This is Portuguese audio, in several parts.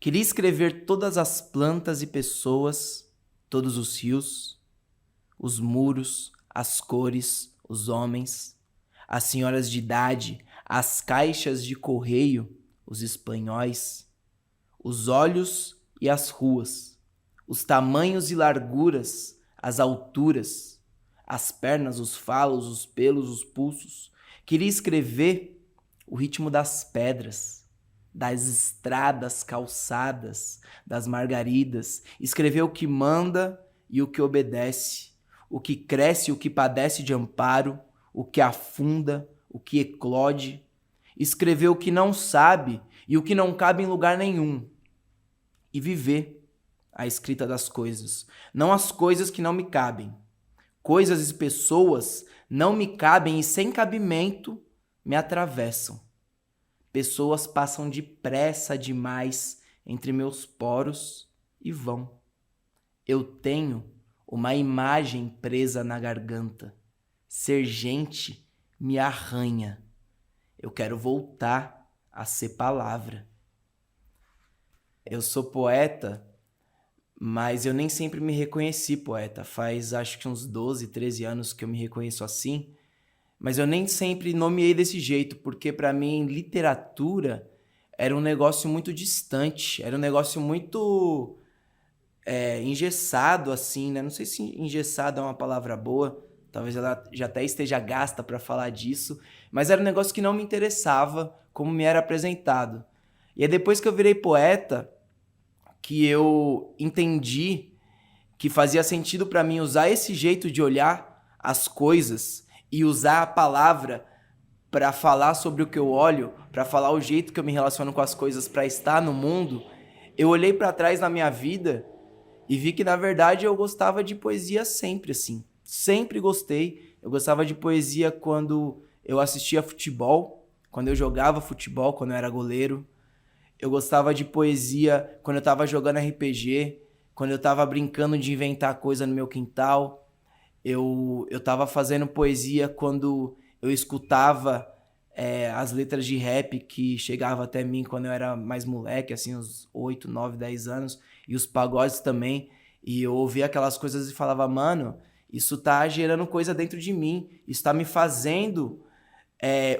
Queria escrever todas as plantas e pessoas, todos os rios, os muros, as cores, os homens, as senhoras de idade, as caixas de correio, os espanhóis, os olhos e as ruas, os tamanhos e larguras, as alturas, as pernas, os falos, os pelos, os pulsos. Queria escrever o ritmo das pedras, das estradas calçadas, das margaridas, escrever o que manda e o que obedece, o que cresce e o que padece de amparo, o que afunda, o que eclode, escrever o que não sabe e o que não cabe em lugar nenhum, e viver a escrita das coisas, não as coisas que não me cabem. Coisas e pessoas não me cabem e sem cabimento me atravessam. Pessoas passam depressa demais entre meus poros e vão. Eu tenho uma imagem presa na garganta. Ser gente me arranha. Eu quero voltar a ser palavra. Eu sou poeta, mas eu nem sempre me reconheci poeta. Faz acho que uns 12, 13 anos que eu me reconheço assim. Mas eu nem sempre nomeei desse jeito, porque para mim literatura era um negócio muito distante, era um negócio muito engessado assim, né? Não sei se engessado é uma palavra boa, talvez ela já até esteja gasta para falar disso, mas era um negócio que não me interessava como me era apresentado. E é depois que eu virei poeta que eu entendi que fazia sentido para mim usar esse jeito de olhar as coisas e usar a palavra para falar sobre o que eu olho, para falar o jeito que eu me relaciono com as coisas, para estar no mundo. Eu olhei para trás na minha vida e vi que, na verdade, eu gostava de poesia sempre, assim. Sempre gostei. Eu gostava de poesia quando eu assistia futebol, quando eu jogava futebol, quando eu era goleiro. Eu gostava de poesia quando eu tava jogando RPG, quando eu tava brincando de inventar coisa no meu quintal. Eu tava fazendo poesia quando eu escutava as letras de rap que chegavam até mim quando eu era mais moleque, assim, uns 8, 9, 10 anos, e os pagodes também. E eu ouvia aquelas coisas e falava, mano, isso tá gerando coisa dentro de mim, isso tá me fazendo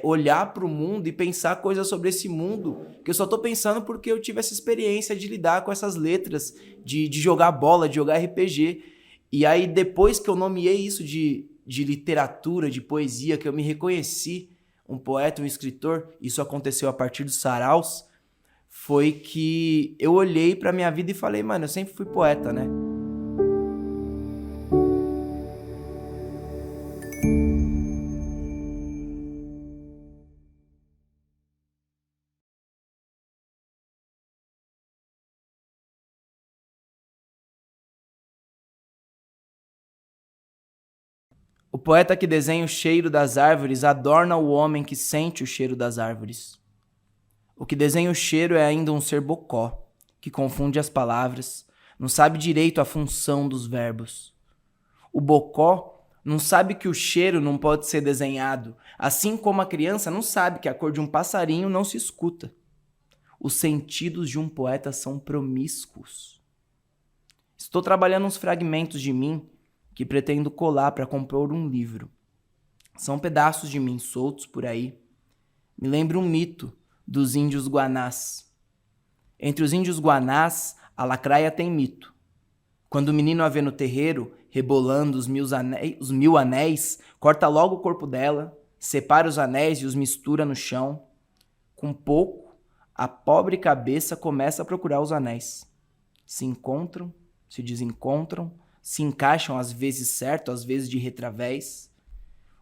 olhar pro mundo e pensar coisas sobre esse mundo, que eu só tô pensando porque eu tive essa experiência de lidar com essas letras, de jogar bola, de jogar RPG. E aí, depois que eu nomeei isso de literatura, de poesia, que eu me reconheci um poeta, um escritor, isso aconteceu a partir dos saraus, foi que eu olhei pra minha vida e falei, mano, eu sempre fui poeta, né? O poeta que desenha o cheiro das árvores adorna o homem que sente o cheiro das árvores. O que desenha o cheiro é ainda um ser bocó, que confunde as palavras, não sabe direito a função dos verbos. O bocó não sabe que o cheiro não pode ser desenhado, assim como a criança não sabe que a cor de um passarinho não se escuta. Os sentidos de um poeta são promíscuos. Estou trabalhando uns fragmentos de mim que pretendo colar para compor um livro. São pedaços de mim soltos por aí. Me lembra um mito dos índios guanás. Entre os índios guanás, a lacraia tem mito. Quando o menino a vê no terreiro, rebolando os 1000 anéis, corta logo o corpo dela, separa os anéis e os mistura no chão. Com pouco, a pobre cabeça começa a procurar os anéis. Se encontram, se desencontram, se encaixam às vezes certo, às vezes de retravés.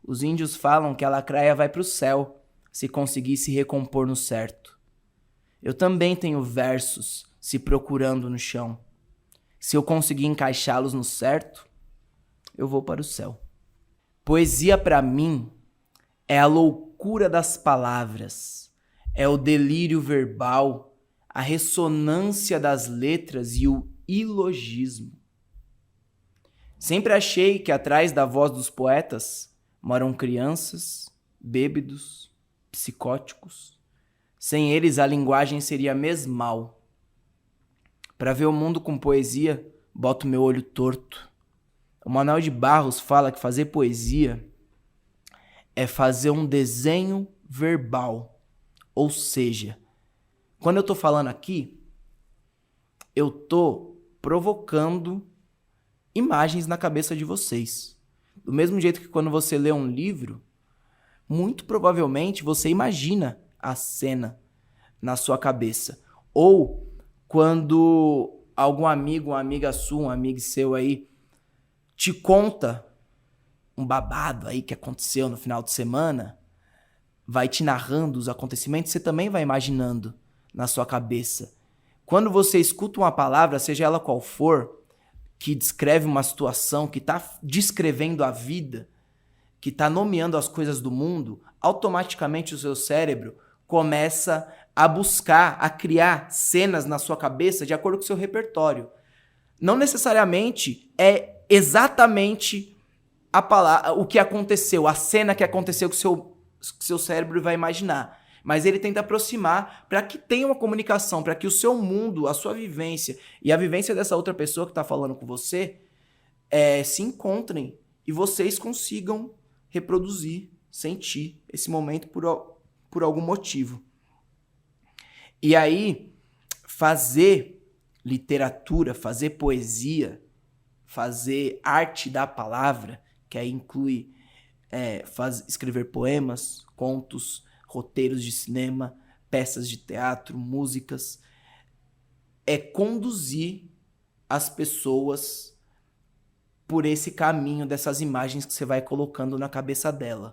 Os índios falam que a lacraia vai para o céu, se conseguir se recompor no certo. Eu também tenho versos se procurando no chão. Se eu conseguir encaixá-los no certo, eu vou para o céu. Poesia para mim é a loucura das palavras, é o delírio verbal, a ressonância das letras e o ilogismo. Sempre achei que atrás da voz dos poetas moram crianças, bêbados, psicóticos. Sem eles a linguagem seria mesmal. Para ver o mundo com poesia, boto meu olho torto. O Manuel de Barros fala que fazer poesia é fazer um desenho verbal. Ou seja, quando eu tô falando aqui, eu tô provocando imagens na cabeça de vocês. Do mesmo jeito que quando você lê um livro, muito provavelmente você imagina a cena na sua cabeça. Ou quando algum amigo, uma amiga sua, um amigo seu aí te conta um babado aí que aconteceu no final de semana, vai te narrando os acontecimentos, você também vai imaginando na sua cabeça. Quando você escuta uma palavra, seja ela qual for, que descreve uma situação, que está descrevendo a vida, que está nomeando as coisas do mundo, automaticamente o seu cérebro começa a buscar, a criar cenas na sua cabeça de acordo com o seu repertório. Não necessariamente é exatamente a palavra, o que aconteceu, a cena que aconteceu que o seu cérebro vai imaginar. Mas ele tenta aproximar para que tenha uma comunicação, para que o seu mundo, a sua vivência e a vivência dessa outra pessoa que está falando com você se encontrem e vocês consigam reproduzir, sentir esse momento por algum motivo. E aí, fazer literatura, fazer poesia, fazer arte da palavra, que aí inclui escrever poemas, contos, roteiros de cinema, peças de teatro, músicas, é conduzir as pessoas por esse caminho dessas imagens que você vai colocando na cabeça dela.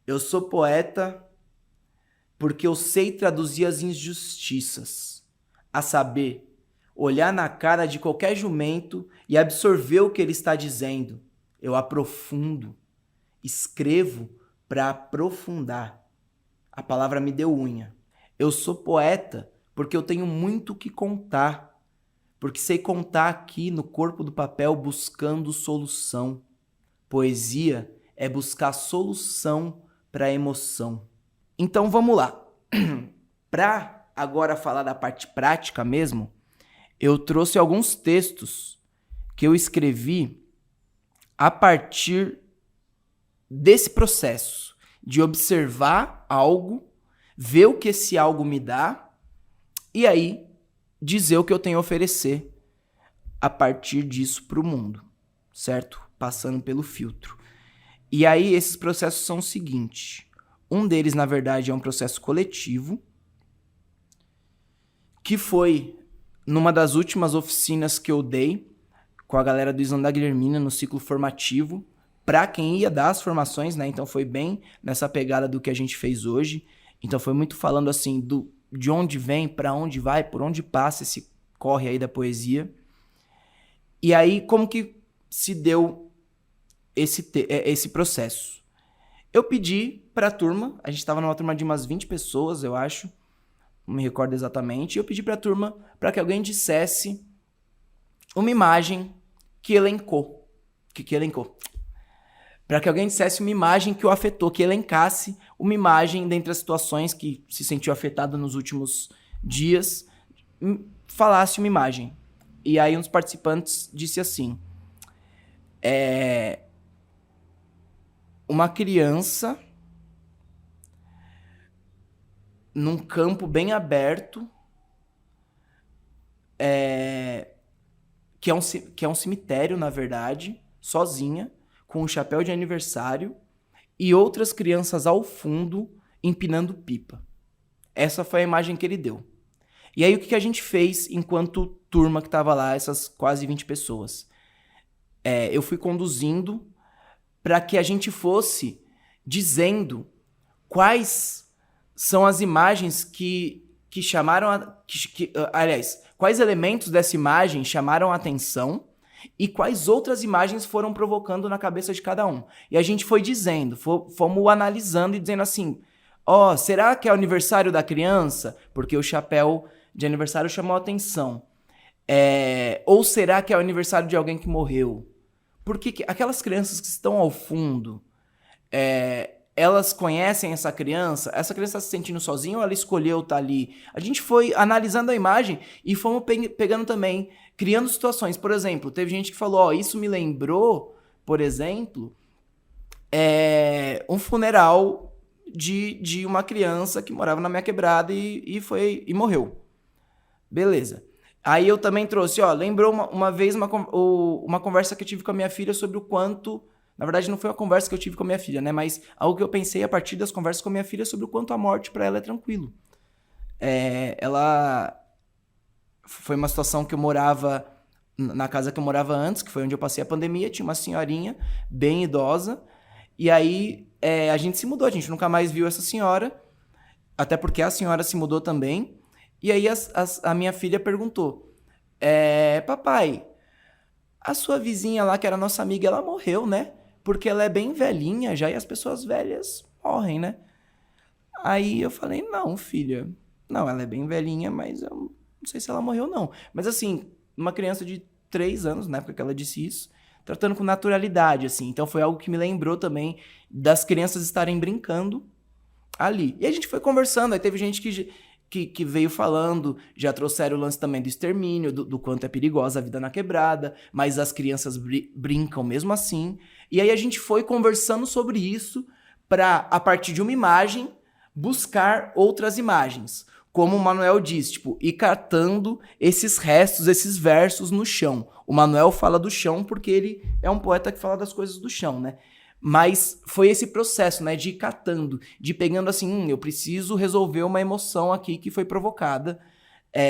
Eu sou poeta porque eu sei traduzir as injustiças, a saber, olhar na cara de qualquer jumento e absorver o que ele está dizendo. Eu aprofundo, escrevo para aprofundar. A palavra me deu unha. Eu sou poeta porque eu tenho muito o que contar, porque sei contar aqui no corpo do papel buscando solução. Poesia é buscar solução para a emoção. Então vamos lá. Para agora falar da parte prática mesmo, eu trouxe alguns textos que eu escrevi a partir desse processo de observar algo, ver o que esse algo me dá e aí dizer o que eu tenho a oferecer a partir disso para o mundo, certo? Passando pelo filtro. E aí esses processos são o seguinte. Um deles, na verdade, é um processo coletivo, que foi numa das últimas oficinas que eu dei com a galera do Islã da Guilhermina no ciclo formativo, para quem ia dar as formações, né? Então foi bem nessa pegada do que a gente fez hoje. Então foi muito falando assim de onde vem, para onde vai, por onde passa esse corre aí da poesia. E aí, como que se deu esse processo? Eu pedi para a turma, a gente estava numa turma de umas 20 pessoas, eu acho, não me recordo exatamente, e eu pedi para a turma para que alguém dissesse uma imagem que elencou. Para que alguém dissesse uma imagem que o afetou, que elencasse uma imagem dentre as situações que se sentiu afetado nos últimos dias, falasse uma imagem. E aí um dos participantes disse assim, uma criança num campo bem aberto, que é um cemitério, na verdade, sozinha, com um chapéu de aniversário e outras crianças ao fundo empinando pipa. Essa foi a imagem que ele deu. E aí o que a gente fez enquanto turma que estava lá, essas quase 20 pessoas? Eu fui conduzindo para que a gente fosse dizendo quais são as imagens que chamaram aliás, quais elementos dessa imagem chamaram a atenção e quais outras imagens foram provocando na cabeça de cada um. E a gente foi dizendo, fomos analisando e dizendo assim, será que é o aniversário da criança? Porque o chapéu de aniversário chamou a atenção. Ou será que é o aniversário de alguém que morreu? Porque aquelas crianças que estão ao fundo, elas conhecem essa criança está se sentindo sozinha ou ela escolheu estar ali? A gente foi analisando a imagem e fomos pegando também, criando situações. Por exemplo, teve gente que falou, isso me lembrou, por exemplo, um funeral de uma criança que morava na minha quebrada e morreu. Beleza. Aí eu também trouxe, lembrou uma vez uma conversa que eu tive com a minha filha sobre o quanto... Na verdade, não foi uma conversa que eu tive com a minha filha, né? Mas algo que eu pensei a partir das conversas com a minha filha sobre o quanto a morte para ela é tranquilo. Ela... Foi uma situação que eu morava... Na casa que eu morava antes, que foi onde eu passei a pandemia, tinha uma senhorinha bem idosa. E aí, a gente se mudou. A gente nunca mais viu essa senhora. Até porque a senhora se mudou também. E aí a minha filha perguntou, papai, a sua vizinha lá, que era nossa amiga, ela morreu, né? Porque ela é bem velhinha já e as pessoas velhas morrem, né? Aí eu falei, não, filha, não, ela é bem velhinha, mas eu não sei se ela morreu, não. Mas assim, uma criança de 3 anos, na época que ela disse isso, tratando com naturalidade, assim. Então foi algo que me lembrou também das crianças estarem brincando ali. E a gente foi conversando, aí teve gente que veio falando, já trouxeram o lance também do extermínio, do quanto é perigosa a vida na quebrada, mas as crianças brincam mesmo assim. E aí a gente foi conversando sobre isso para, a partir de uma imagem, buscar outras imagens. Como o Manuel diz, ir catando esses restos, esses versos no chão. O Manuel fala do chão porque ele é um poeta que fala das coisas do chão, né? Mas foi esse processo, né, de ir catando, de pegando assim, eu preciso resolver uma emoção aqui que foi provocada,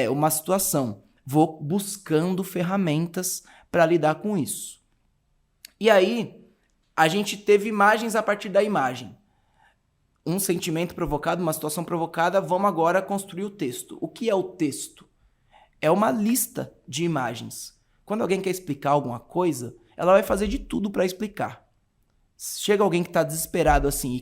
uma situação. Vou buscando ferramentas para lidar com isso. E aí, a gente teve imagens a partir da imagem. Um sentimento provocado, uma situação provocada, vamos agora construir o texto. O que é o texto? É uma lista de imagens. Quando alguém quer explicar alguma coisa, ela vai fazer de tudo para explicar. Chega alguém que está desesperado assim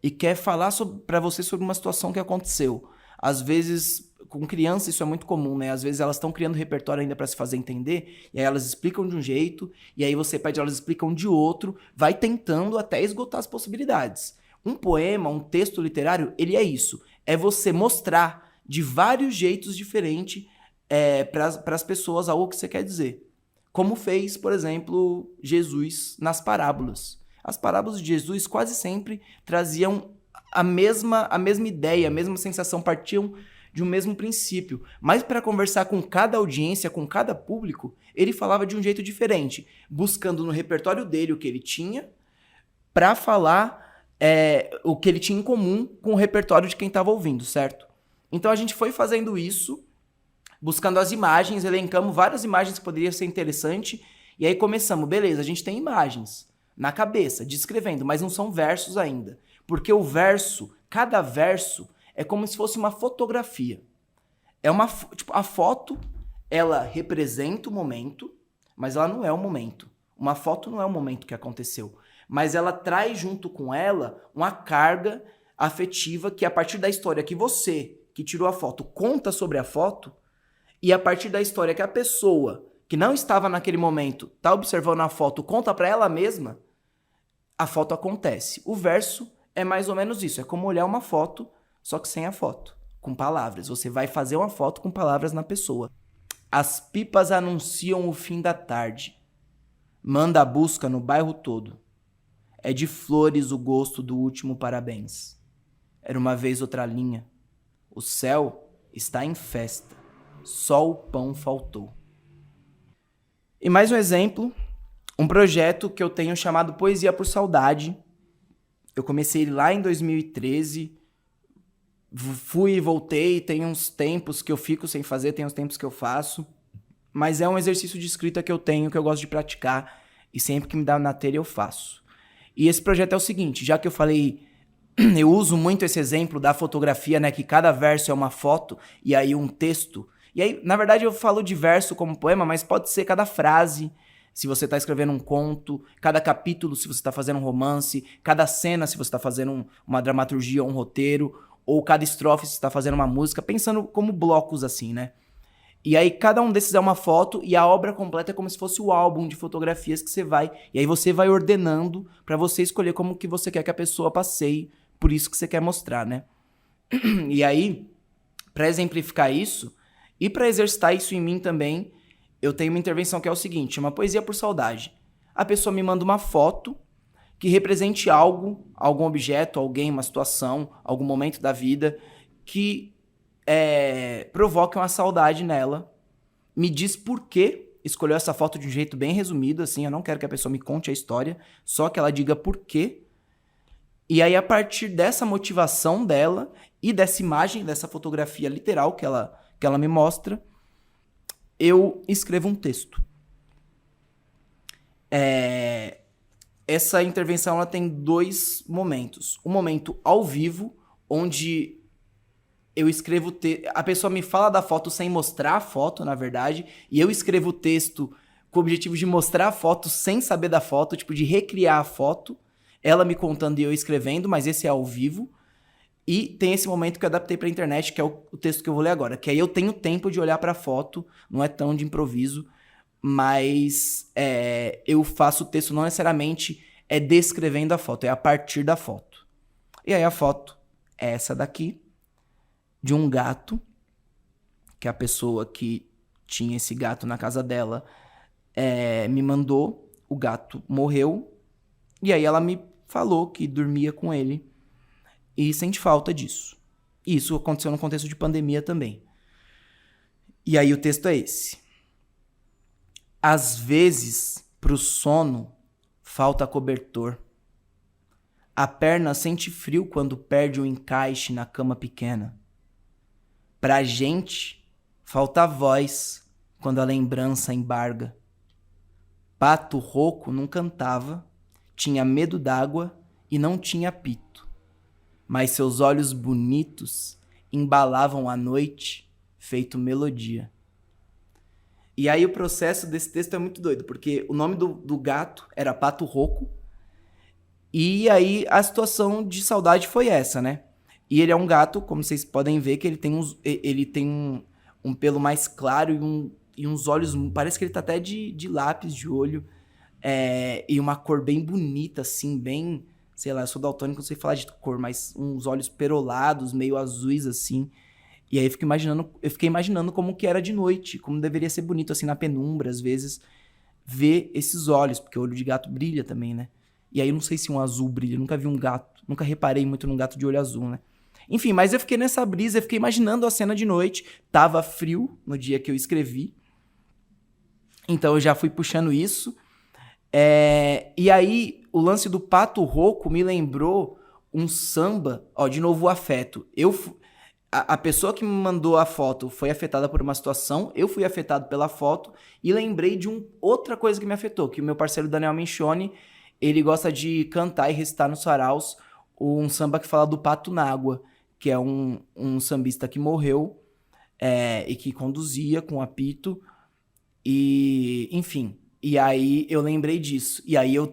e quer falar para você sobre uma situação que aconteceu. Às vezes, com criança isso é muito comum, né? Às vezes elas estão criando repertório ainda para se fazer entender, e aí elas explicam de um jeito, e aí você pede, elas explicam de outro, vai tentando até esgotar as possibilidades. Um poema, um texto literário, ele é isso. É você mostrar de vários jeitos diferentes para as pessoas algo que você quer dizer. Como fez, por exemplo, Jesus nas parábolas. As parábolas de Jesus quase sempre traziam a mesma ideia, a mesma sensação, partiam de um mesmo princípio. Mas para conversar com cada audiência, com cada público, ele falava de um jeito diferente, buscando no repertório dele o que ele tinha, para falar o que ele tinha em comum com o repertório de quem estava ouvindo, certo? Então a gente foi fazendo isso, buscando as imagens, elencamos várias imagens que poderiam ser interessantes, e aí começamos, beleza, a gente tem imagens na cabeça, descrevendo, mas não são versos ainda. Porque o verso, cada verso, é como se fosse uma fotografia. A foto, ela representa o momento, mas ela não é o momento. Uma foto não é o momento que aconteceu. Mas ela traz junto com ela uma carga afetiva que, a partir da história que você, que tirou a foto, conta sobre a foto, e a partir da história que a pessoa que não estava naquele momento está observando a foto, conta para ela mesma, a foto acontece. O verso é mais ou menos isso. É como olhar uma foto, só que sem a foto, com palavras. Você vai fazer uma foto com palavras na pessoa. As pipas anunciam o fim da tarde. Manda a busca no bairro todo. É de flores o gosto do último parabéns. Era uma vez outra linha. O céu está em festa. Só o pão faltou. E mais um exemplo, um projeto que eu tenho chamado Poesia por Saudade. Eu comecei lá em 2013, fui e voltei, tem uns tempos que eu fico sem fazer, tem uns tempos que eu faço, mas é um exercício de escrita que eu tenho, que eu gosto de praticar, e sempre que me dá na telha eu faço. E esse projeto é o seguinte, já que eu falei, eu uso muito esse exemplo da fotografia, né, que cada verso é uma foto, e aí um texto. E aí, na verdade, eu falo de verso como poema, mas pode ser cada frase, se você está escrevendo um conto, cada capítulo, se você está fazendo um romance, cada cena, se você está fazendo uma dramaturgia ou um roteiro, ou cada estrofe, se você está fazendo uma música, pensando como blocos assim, né? E aí cada um desses é uma foto e a obra completa é como se fosse o álbum de fotografias que você vai... E aí você vai ordenando pra você escolher como que você quer que a pessoa passeie por isso que você quer mostrar, né? E aí, pra exemplificar isso, e pra exercitar isso em mim também, eu tenho uma intervenção que é o seguinte, uma poesia por saudade. A pessoa me manda uma foto que represente algo, algum objeto, alguém, uma situação, algum momento da vida que provoque uma saudade nela. Me diz por que escolheu essa foto de um jeito bem resumido, assim, eu não quero que a pessoa me conte a história, só que ela diga por quê. E aí, a partir dessa motivação dela e dessa imagem, dessa fotografia literal que ela me mostra, eu escrevo um texto. Essa intervenção ela tem 2 momentos. Um momento ao vivo, onde eu escrevo... A pessoa me fala da foto sem mostrar a foto, na verdade, e eu escrevo o texto com o objetivo de mostrar a foto sem saber da foto, tipo, de recriar a foto, ela me contando e eu escrevendo, mas esse é ao vivo. E tem esse momento que eu adaptei pra internet, que é o texto que eu vou ler agora, que aí eu tenho tempo de olhar pra foto, não é tão de improviso, mas eu faço o texto não necessariamente descrevendo a foto, é a partir da foto. E aí a foto é essa daqui, de um gato, que a pessoa que tinha esse gato na casa dela me mandou, o gato morreu, e aí ela me falou que dormia com ele e sente falta disso. E isso aconteceu no contexto de pandemia também. E aí o texto é esse. Às vezes, pro sono, falta cobertor. A perna sente frio quando perde o encaixe na cama pequena. Pra gente, falta voz quando a lembrança embarga. Pato rouco não cantava, tinha medo d'água e não tinha apito. Mas seus olhos bonitos embalavam a noite, feito melodia. E aí o processo desse texto é muito doido, porque o nome do gato era Pato Rouco, e aí a situação de saudade foi essa, né? E ele é um gato, como vocês podem ver, que ele tem um pelo mais claro e uns olhos, parece que ele tá até de lápis de olho, e uma cor bem bonita, assim, bem, sei lá, eu sou daltônico, não sei falar de cor, mas uns olhos perolados, meio azuis, assim. E aí eu fiquei imaginando como que era de noite, como deveria ser bonito, assim, na penumbra, às vezes, ver esses olhos, porque o olho de gato brilha também, né? E aí eu não sei se um azul brilha, eu nunca vi um gato, nunca reparei muito num gato de olho azul, né? Enfim, mas eu fiquei nessa brisa, eu fiquei imaginando a cena de noite, tava frio no dia que eu escrevi, então eu já fui puxando isso, e aí o lance do Pato Rouco me lembrou um samba, ó, de novo o afeto. A pessoa que me mandou a foto foi afetada por uma situação, eu fui afetado pela foto e lembrei de outra coisa que me afetou, que o meu parceiro Daniel Minchoni, ele gosta de cantar e recitar nos saraus um samba que fala do pato na água, que é um sambista que morreu e que conduzia com apito, e enfim. E aí eu lembrei disso, e aí eu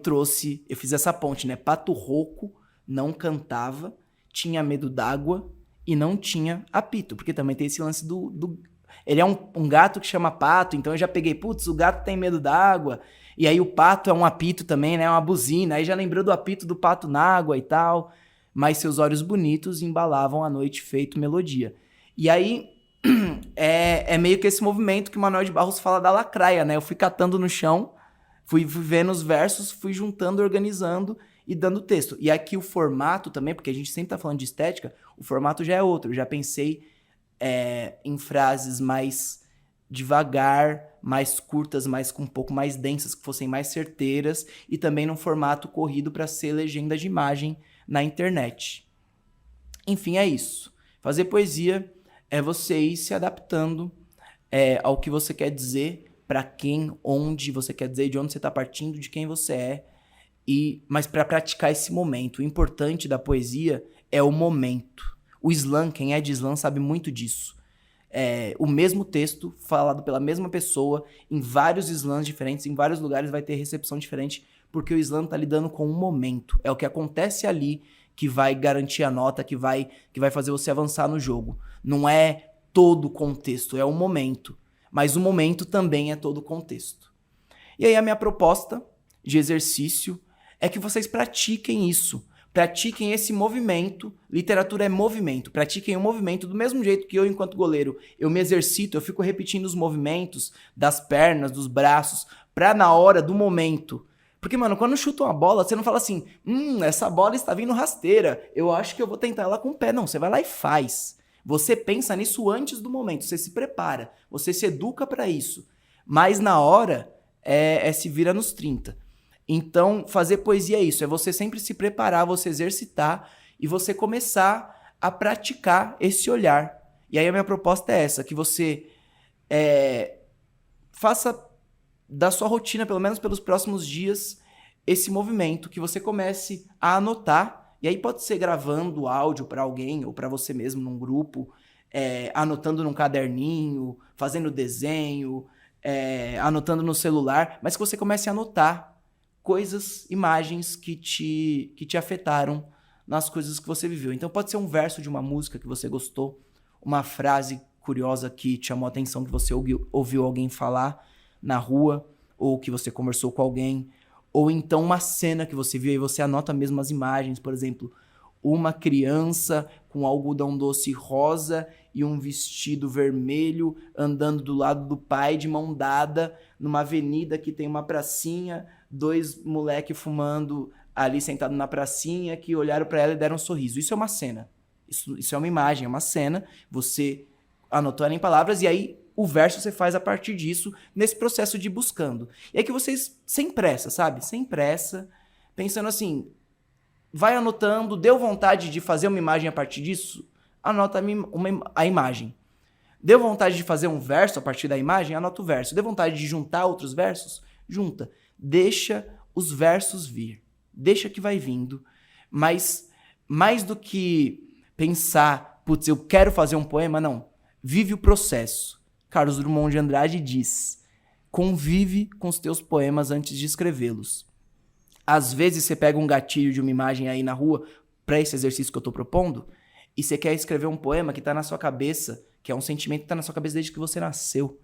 fiz essa ponte, né? Pato rouco, não cantava, tinha medo d'água, e não tinha apito, porque também tem esse lance ele é um gato que chama pato, então eu já peguei, putz, o gato tem medo d'água, e aí o pato é um apito também, né, uma buzina, aí já lembrou do apito do pato na água e tal, mas seus olhos bonitos embalavam a noite feito melodia. E aí é meio que esse movimento que o Manuel de Barros fala da lacraia, né, eu fui catando no chão, fui vendo os versos, fui juntando, organizando e dando texto. E aqui o formato também, porque a gente sempre tá falando de estética, o formato já é outro. Eu já pensei em frases mais devagar, mais curtas, mais com um pouco mais densas, que fossem mais certeiras, e também num formato corrido para ser legenda de imagem na internet. Enfim, é isso. Fazer poesia é você ir se adaptando ao que você quer dizer, para quem, onde você quer dizer, de onde você está partindo, de quem você é, mas para praticar esse momento. O importante da poesia é o momento. O slam, quem é de slam sabe muito disso. O mesmo texto, falado pela mesma pessoa, em vários slams diferentes, em vários lugares vai ter recepção diferente, porque o slam está lidando com um momento. É o que acontece ali que vai garantir a nota, que vai fazer você avançar no jogo. Não é todo o contexto, é o momento. mas o momento também é todo o contexto. E aí a minha proposta de exercício é que vocês pratiquem isso. Pratiquem esse movimento. Literatura é movimento. Pratiquem o movimento do mesmo jeito que eu, enquanto goleiro, eu me exercito, eu fico repetindo os movimentos das pernas, dos braços, pra na hora do momento. Porque, mano, quando chuta uma bola, você não fala assim, essa bola está vindo rasteira, eu acho que eu vou tentar ela com o pé. Não, você vai lá e faz. Você pensa nisso antes do momento, você se prepara, você se educa pra isso. Mas na hora, se vira nos 30. Então, fazer poesia é isso, é você sempre se preparar, você exercitar e você começar a praticar esse olhar. E aí a minha proposta é essa, que você faça da sua rotina, pelo menos pelos próximos dias, esse movimento, que você comece a anotar, e aí pode ser gravando áudio para alguém ou para você mesmo num grupo, anotando num caderninho, fazendo desenho, anotando no celular, mas que você comece a anotar coisas, imagens que te afetaram nas coisas que você viveu. Então pode ser um verso de uma música que você gostou, uma frase curiosa que te chamou a atenção, que você ouviu alguém falar na rua, ou que você conversou com alguém, ou então uma cena que você viu e você anota mesmo as imagens, por exemplo, uma criança com algodão doce rosa e um vestido vermelho andando do lado do pai de mão dada numa avenida que tem uma pracinha, 2 moleque fumando ali sentado na pracinha que olharam para ela e deram um sorriso. Isso é uma cena. Isso é uma imagem, é uma cena. Você anotou ela em palavras e aí o verso você faz a partir disso nesse processo de ir buscando. E é que vocês, sem pressa, sabe? Sem pressa, pensando assim, vai anotando, deu vontade de fazer uma imagem a partir disso? Anota a imagem. Deu vontade de fazer um verso a partir da imagem? Anota o verso. Deu vontade de juntar outros versos? Junta. Deixa os versos vir. Deixa que vai vindo. Mas mais do que pensar, putz, eu quero fazer um poema, não. Vive o processo. Carlos Drummond de Andrade diz, convive com os teus poemas antes de escrevê-los. Às vezes você pega um gatilho de uma imagem aí na rua para esse exercício que eu tô propondo e você quer escrever um poema que tá na sua cabeça, que é um sentimento que tá na sua cabeça desde que você nasceu.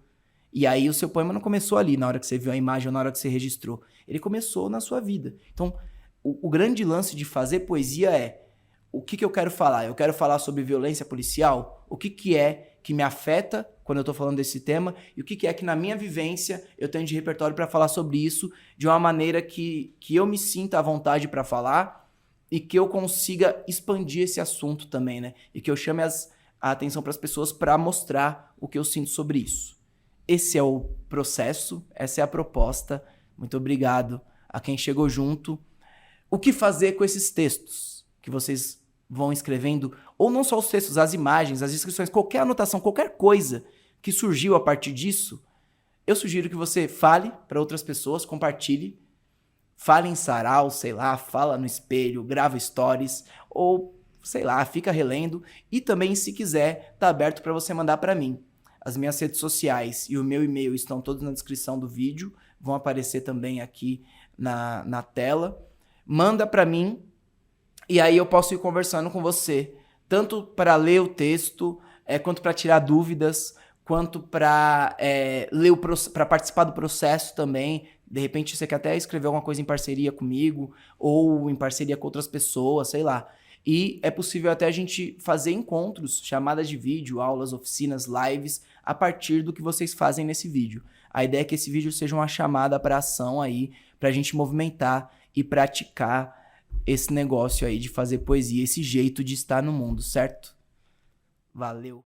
E aí o seu poema não começou ali na hora que você viu a imagem ou na hora que você registrou. Ele começou na sua vida. Então, o grande lance de fazer poesia é o que eu quero falar? Eu quero falar sobre violência policial? O que é que me afeta quando eu tô falando desse tema? E o que é que na minha vivência eu tenho de repertório para falar sobre isso de uma maneira que eu me sinta à vontade para falar e que eu consiga expandir esse assunto também, né? E que eu chame a atenção para as pessoas para mostrar o que eu sinto sobre isso. Esse é o processo, essa é a proposta. Muito obrigado a quem chegou junto. O que fazer com esses textos que vocês vão escrevendo, ou não só os textos, as imagens, as descrições, qualquer anotação, qualquer coisa que surgiu a partir disso, eu sugiro que você fale para outras pessoas, compartilhe, fale em sarau, sei lá, fala no espelho, grava stories, ou, sei lá, fica relendo, e também, se quiser, tá aberto para você mandar para mim. As minhas redes sociais e o meu e-mail estão todos na descrição do vídeo, vão aparecer também aqui na tela. Manda para mim, e aí eu posso ir conversando com você, tanto para ler o texto, quanto para tirar dúvidas, quanto para para participar do processo também. De repente você quer até escrever alguma coisa em parceria comigo, ou em parceria com outras pessoas, sei lá. E é possível até a gente fazer encontros, chamadas de vídeo, aulas, oficinas, lives, a partir do que vocês fazem nesse vídeo. A ideia é que esse vídeo seja uma chamada para ação aí, para a gente movimentar e praticar esse negócio aí de fazer poesia, esse jeito de estar no mundo, certo? Valeu!